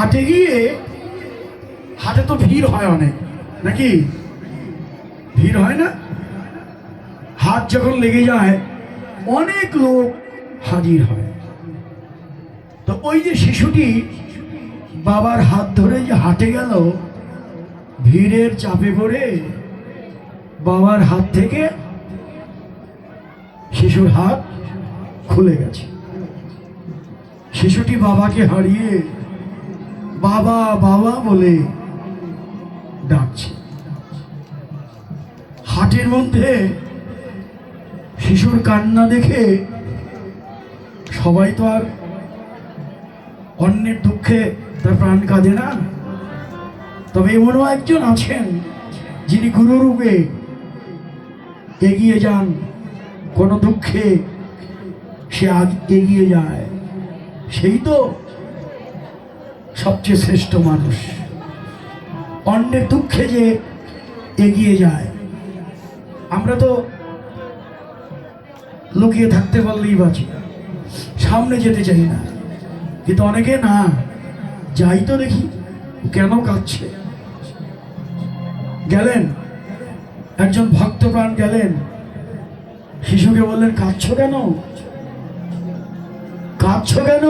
হাটে গিয়ে, হাটে তো ভিড় হয় অনেক, নাকি ভিড় হয় না? হাট যখন লেগে যায় অনেক লোক হাজির হয়। তো ওই যে শিশুটি বাবার হাত ধরে যে হাটে গেল, ভিড়ের চাপে পড়ে বাবার হাত থেকে শিশুর হাত খুলে গেছে। শিশুটি বাবাকে হারিয়ে বাবা বাবা বলে ডাকছে। হাটের মধ্যে শিশুর কান্না দেখে সবাই তো আর অন্যের দুঃখে তার প্রাণ কাঁদে না। তবে এমনও একজন আছেন যিনি গুরুরূপে এগিয়ে যান, কোনো দুঃখে সে এগিয়ে যায়, সেই তো সবচেয়ে শ্রেষ্ঠ মানুষ। অন্যের দুঃখে যে এগিয়ে যায়। আমরা তো লুকিয়ে থাকতে পারলেই বাঁচি, সামনে যেতে চাই না। কিন্তু অনেকে না, যাই তো দেখি কেন কাঁদছে। গেলেন একজন ভক্তপ্রাণ, গেলেন শিশুকে বললেন, কাঁদছো কেন, কাঁদছো কেন?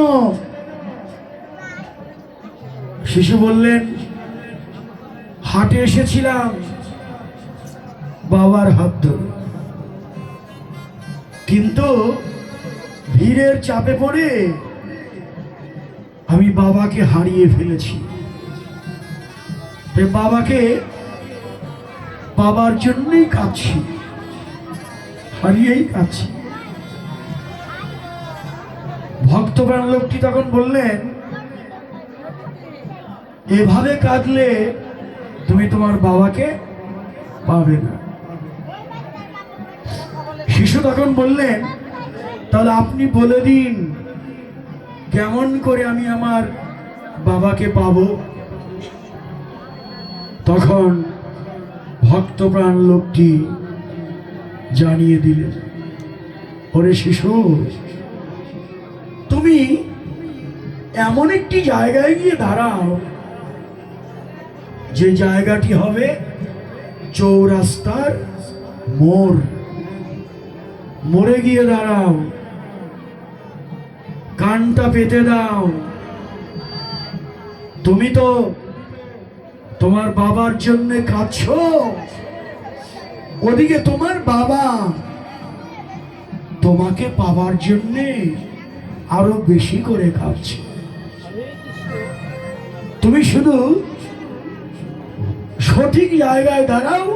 শিশু বললেন, হাটে এসেছিলাম বাবার হাত ধরে, কিন্তু ভিড়ের চাপে পড়ে আমি বাবাকে হারিয়ে ফেলেছি। বাবাকে বাবার জন্যই কাঁদছি, হারিয়েই কাঁদছি। ভক্তপ্রাণ লোকটি তখন বললেন, এভাবে কাঁদলে তুমি তোমার বাবাকে পাবে না। শিশু তখন বললেন, তাহলে আপনি বলে দিন কেমন করে আমি আমার বাবাকে পাবো। তখন ভক্তপ্রাণ লোকটি জানিয়ে দিলেন, ওরে শিশু, তুমি এমন একটি জায়গায় গিয়ে দাঁড়াও, যে জায়গাটি হবে চৌরাস্তার মোড়। মোড়ে গিয়ে দাঁড়াও, কানটা পেতে দাও। তুমি তো তোমার বাবার জন্য কাঁদছো, ওদিকে তোমার বাবা তোমাকে পাবার জন্য আরো বেশি করে কাঁদছে। তুমি শুধু সঠিক জায়গায় দাঁড়াও,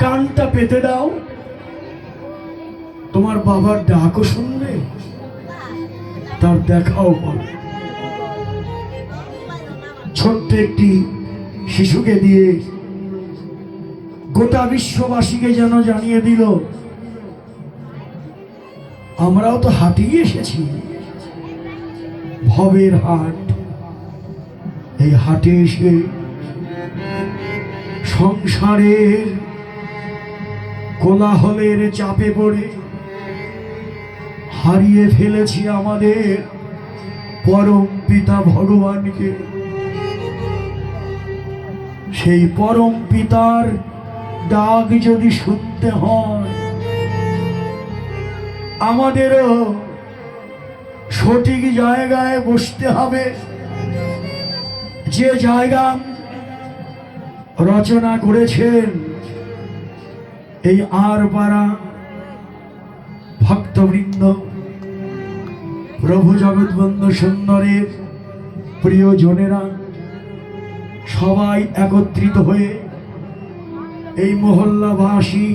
কানটা পেতে দাও, তোমার বাবার ডাকও শুনবে, তার দেখাও পাবে। ছোট্ট একটি শিশুকে দিয়ে গোটা বিশ্ববাসীকে যেন জানিয়ে দিল, আমরাও তো হাটেই এসেছি, ভবের হাট। এই হাটে এসে সংসারের কোলাহলের চাপে পড়ে হারিয়ে ফেলেছি আমাদের পরম পিতা ভগবানকে। সেই পরম পিতার ডাক যদি শুনতে হয়, আমাদেরও সঠিক জায়গায় বসতে হবে। যে জায়গা রচনা করেছেন এই আরপাড়া ভক্তবৃন্দ, প্রভু জগৎবন্ধু সুন্দরের প্রিয়জনেরা সবাই একত্রিত হয়ে, এই মহল্লাবাসী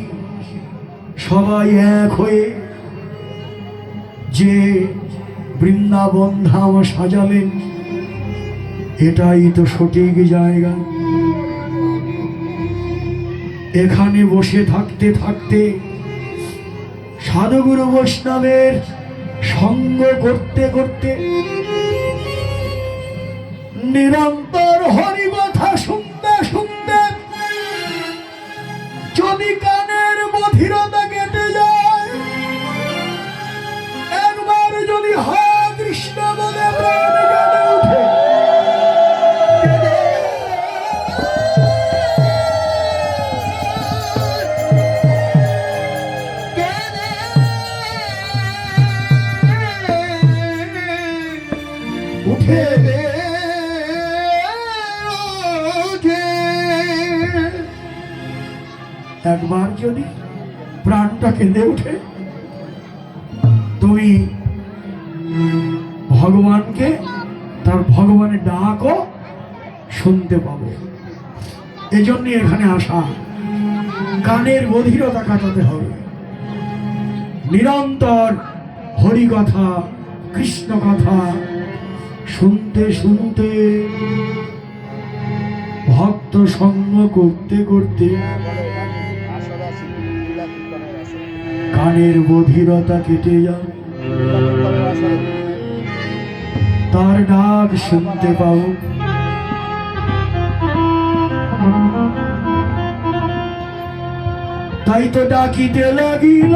সবাই এক হয়ে যে বৃন্দাবন ধাম সাজালেন, এটাই তো সঠিক জায়গা। এখানে বসে থাকতে থাকতে, সাধুগুরু বৈষ্ণবের সঙ্গ করতে করতে, নিরন্তর হরিকথা শুনতে শুনতে যদি কানের বধিরতা কেটে যায়, একবার যদি হরে কৃষ্ণ বলে প্রাণ কেঁদে ওঠে, উঠে একবার যদি প্রাণটা কেঁদে ওঠে, তুমি ভগবানকে তার ভগবানের ডাকও শুনতে পাবে। এজন্য এখানে আসা, কানের বধিরতা কাটাতে হবে। নিরন্তর হরি কথা, কৃষ্ণ কথা শুনতে শুনতে, ভক্ত সঙ্গ করতে করতে কানের বধিরতা কেটে যাবে, তার ডাক শুনতে পাও। তাই তো ডাকিতে লাগিল